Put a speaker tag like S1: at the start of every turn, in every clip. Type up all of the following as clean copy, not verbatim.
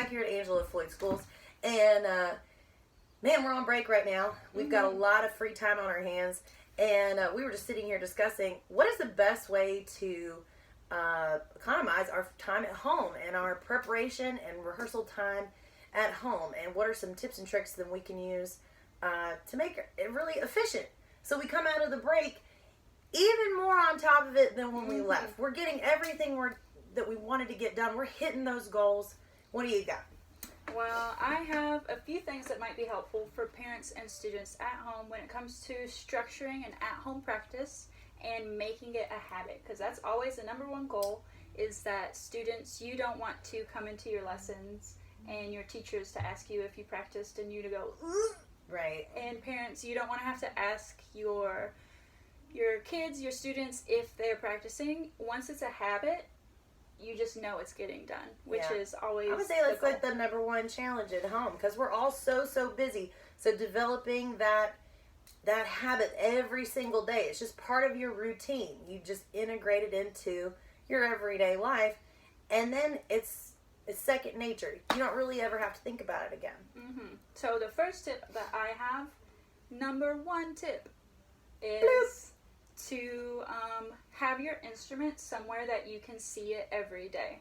S1: back here at Angela Floyd Schools, and man, we're on break right now. We've got a lot of free time on our hands, and we were just sitting here discussing what is the best way to economize our time at home and our preparation and rehearsal time at home, and what are some tips and tricks that we can use to make it really efficient. So we come out of the break even more on top of it than when we left. We're getting everything that we wanted to get done. We're hitting those goals. What do you got?
S2: Well, I have a few things that might be helpful for parents and students at home when it comes to structuring an at-home practice and making it a habit, because that's always the number one goal, is that students, you don't want to come into your lessons and your teachers to ask you if you practiced and you to go, ugh.
S1: Right.
S2: And parents, you don't want to have to ask your kids, your students, if they're practicing. Once it's a habit, you just know it's getting done, which is always
S1: I would say that's like the number one challenge at home, because we're all so busy. So developing that habit every single day, it's just part of your routine. You just integrate it into your everyday life, and then it's second nature. You don't really ever have to think about it again.
S2: Mm-hmm. So the first tip that I have, number one tip, is to have your instrument somewhere that you can see it every day.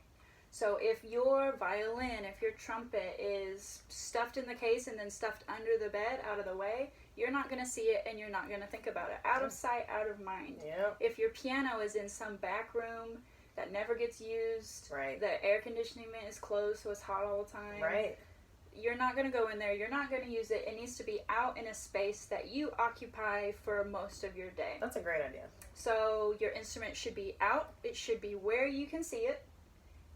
S2: So if your violin, if your trumpet is stuffed in the case and then stuffed under the bed, out of the way, you're not going to see it and you're not going to think about it. Out of sight, out of mind.
S1: Yep.
S2: If your piano is in some back room that never gets used,
S1: right,
S2: the air conditioning is closed so it's hot all the time,
S1: right,
S2: you're not going to go in there, you're not going to use it. It needs to be out in a space that you occupy for most of your day.
S1: That's a great idea.
S2: So your instrument should be out, it should be where you can see it,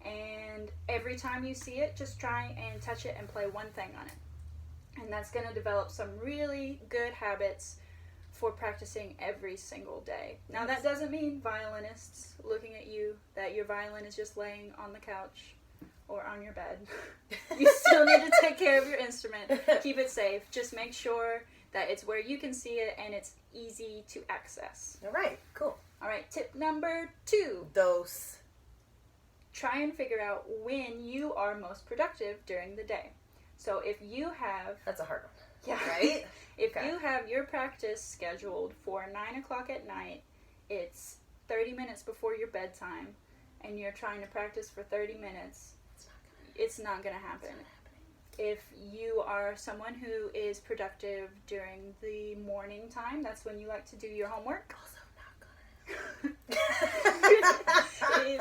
S2: and every time you see it, just try and touch it and play one thing on it. And that's going to develop some really good habits for practicing every single day. Now that doesn't mean, violinists looking at you, that your violin is just laying on the couch or on your bed. You still need to take care of your instrument. Keep it safe. Just make sure that it's where you can see it and it's easy to access.
S1: All right, cool.
S2: All right, tip number 2.
S1: Dose.
S2: Try and figure out when you are most productive during the day. So if you have...
S1: That's a hard one.
S2: Yeah.
S1: Right?
S2: If you have your practice scheduled for 9 o'clock at night, it's 30 minutes before your bedtime, and you're trying to practice for 30 minutes, it's not going to happen. If you are someone who is productive during the morning time, that's when you like to do your homework.
S1: Also not gonna.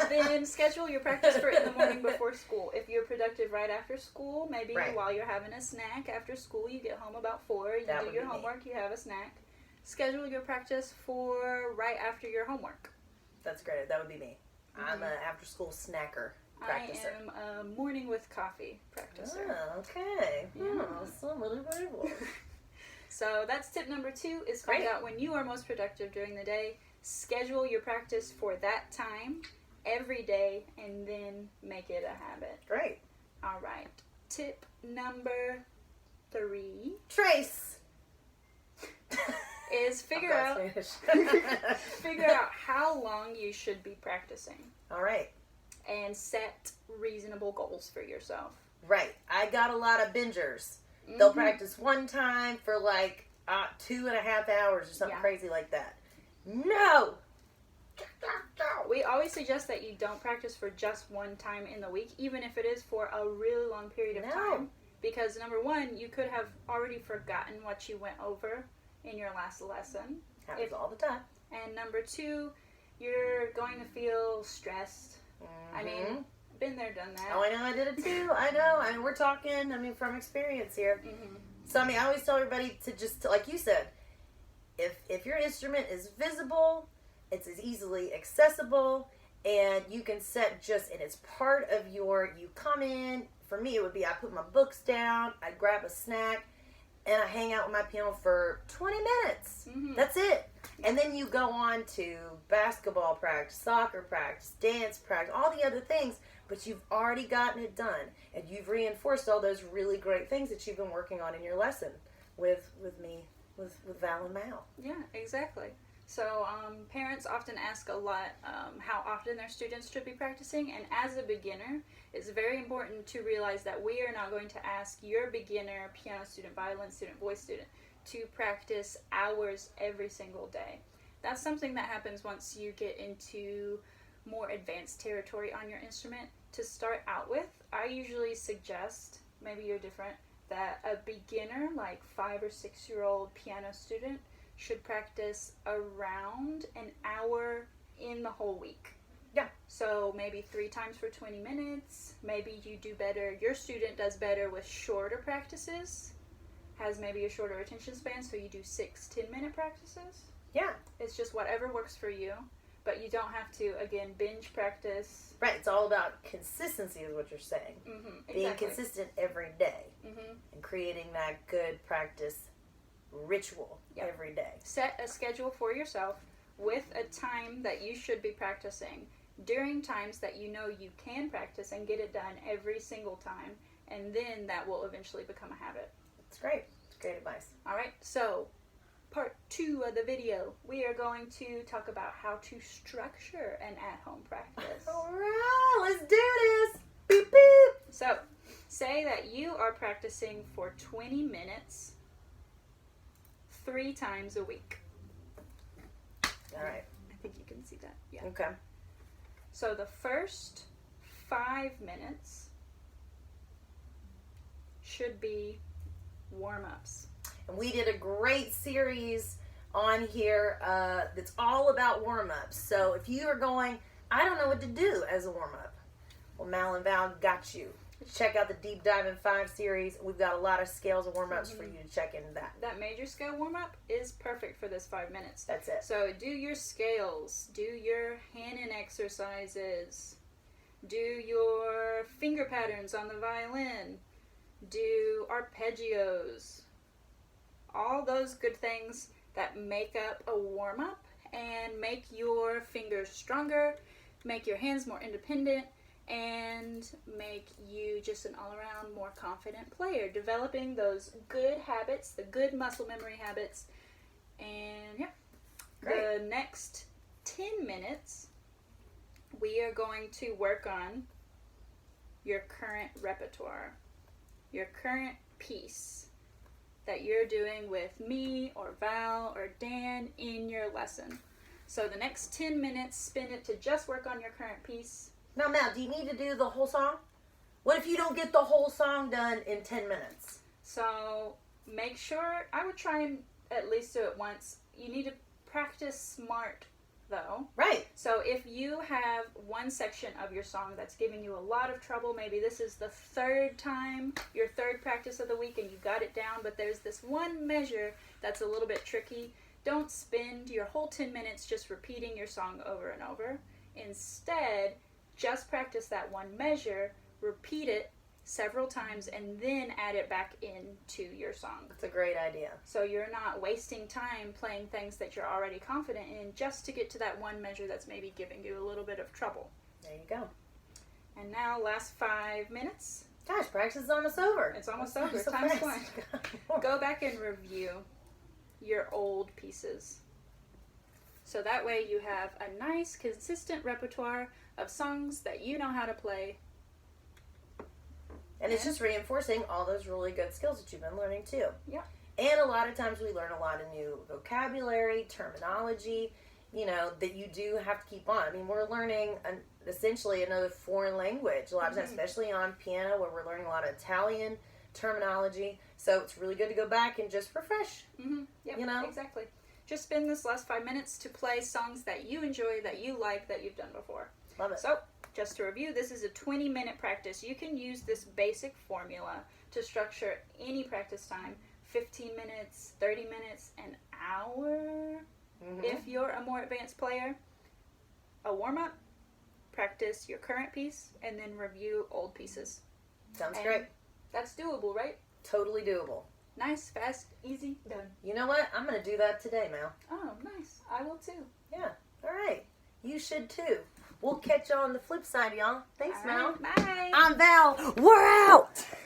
S2: Then schedule your practice for in the morning before school. If you're productive right after school, maybe while you're having a snack after school, you get home about 4, you do your homework, you have a snack. Schedule your practice for right after your homework.
S1: That's great. That would be me. Mm-hmm. I'm an after-school snacker practicer.
S2: I am a morning with coffee practicer.
S1: Oh, okay.
S2: Yeah. So that's tip number 2, is find out when you are most productive during the day. Schedule your practice for that time every day, and then make it a habit.
S1: Great.
S2: All right. Tip number 3.
S1: Trace.
S2: Is figure out how long you should be practicing.
S1: All right.
S2: And set reasonable goals for yourself.
S1: Right. I got a lot of bingers. Mm-hmm. They'll practice one time for like 2.5 hours or something crazy like that. No!
S2: We always suggest that you don't practice for just one time in the week, even if it is for a really long period of time. Because number 1, you could have already forgotten what you went over in your last lesson.
S1: Happens all the time.
S2: And number 2, you're going to feel stressed. Mm-hmm. I mean, been there, done that.
S1: Oh, I know, I did it too. I know. I mean, we're talking, from experience here. Mm-hmm. So, I always tell everybody to just, like you said, if your instrument is visible, it's as easily accessible, and you can set and it's part of you come in. For me, it would be I put my books down, I grab a snack, and I hang out with my piano for 20 minutes. Mm-hmm. That's it. And then you go on to basketball practice, soccer practice, dance practice, all the other things, but you've already gotten it done, and you've reinforced all those really great things that you've been working on in your lesson with me, with Val and Mal.
S2: Yeah, exactly. So parents often ask a lot how often their students should be practicing, and as a beginner, it's very important to realize that we are not going to ask your beginner piano student, violin student, voice student to practice hours every single day. That's something that happens once you get into more advanced territory on your instrument. To start out with, I usually suggest, maybe you're different, that a beginner, like 5 or 6 year old piano student, should practice around an hour in the whole week.
S1: Yeah.
S2: So maybe 3 times for 20 minutes. Maybe you do better, your student does better with shorter practices, has maybe a shorter attention span, so you do 6 10-minute practices.
S1: Yeah.
S2: It's just whatever works for you, but you don't have to, again, binge practice.
S1: Right, it's all about consistency is what you're saying.
S2: Exactly.
S1: Being consistent every day
S2: Mm-hmm.
S1: and creating that good practice ritual every day.
S2: Set a schedule for yourself with a time that you should be practicing during times that you know you can practice, and get it done every single time, and then that will eventually become a habit.
S1: It's great. It's great advice.
S2: All right, so part 2 of the video, we are going to talk about how to structure an at-home practice.
S1: All right, let's do this. Beep, beep.
S2: So, say that you are practicing for 20 minutes 3 times a week.
S1: All right.
S2: I think you can see that. Yeah.
S1: Okay.
S2: So the first 5 minutes should be warm-ups.
S1: And we did a great series on here that's all about warm-ups. So if you are going, I don't know what to do as a warm-up, well, Mal and Val got you. Check out the Deep Dive in 5 series. We've got a lot of scales of warm-ups for you to check into that.
S2: That major scale warm-up is perfect for this 5 minutes.
S1: That's it.
S2: So do your scales, do your hand-in exercises, do your finger patterns on the violin, do arpeggios, all those good things that make up a warm-up and make your fingers stronger, make your hands more independent, and make you just an all-around more confident player, developing those good habits, the good muscle memory habits. And yeah,
S1: Great.
S2: The next 10 minutes we are going to work on your current repertoire, your current piece that you're doing with me or Val or Dan in your lesson. So the next 10 minutes, spend it to just work on your current piece.
S1: Now, Mal, do you need to do the whole song? What if you don't get the whole song done in 10 minutes?
S2: So make sure, I would try and at least do it once. You need to practice smart though.
S1: Right.
S2: So if you have one section of your song that's giving you a lot of trouble, maybe this is the 3rd time, your 3rd practice of the week, and you got it down, but there's this one measure that's a little bit tricky, don't spend your whole 10 minutes just repeating your song over and over. Instead, just practice that one measure, repeat it several times, and then add it back into your song.
S1: That's a great idea.
S2: So you're not wasting time playing things that you're already confident in just to get to that one measure that's maybe giving you a little bit of trouble.
S1: There you go.
S2: And now, last 5 minutes.
S1: Gosh, practice is almost over.
S2: It's almost over.
S1: So
S2: Time's
S1: fast.
S2: flying. Go back and review your old pieces. So that way you have a nice, consistent repertoire of songs that you know how to play.
S1: And it's just reinforcing all those really good skills that you've been learning too.
S2: Yeah.
S1: And a lot of times we learn a lot of new vocabulary, terminology, that you do have to keep on. I mean, we're learning essentially another foreign language a lot of times, especially on piano where we're learning a lot of Italian terminology. So it's really good to go back and just refresh.
S2: Yep, exactly. Just spend this last 5 minutes to play songs that you enjoy, that you like, that you've done before.
S1: Love it.
S2: So, just to review, this is a 20-minute practice. You can use this basic formula to structure any practice time. 15 minutes, 30 minutes, an hour. If you're a more advanced player, a warm-up, practice your current piece, and then review old pieces.
S1: Sounds great.
S2: That's doable, right?
S1: Totally doable.
S2: Nice, fast, easy, done.
S1: You know what? I'm going to do that today, Mal.
S2: Oh, nice. I will too.
S1: Yeah. All right. You should too. We'll catch you on the flip side, y'all. Thanks, Mal.
S2: Bye.
S1: I'm Val. We're out.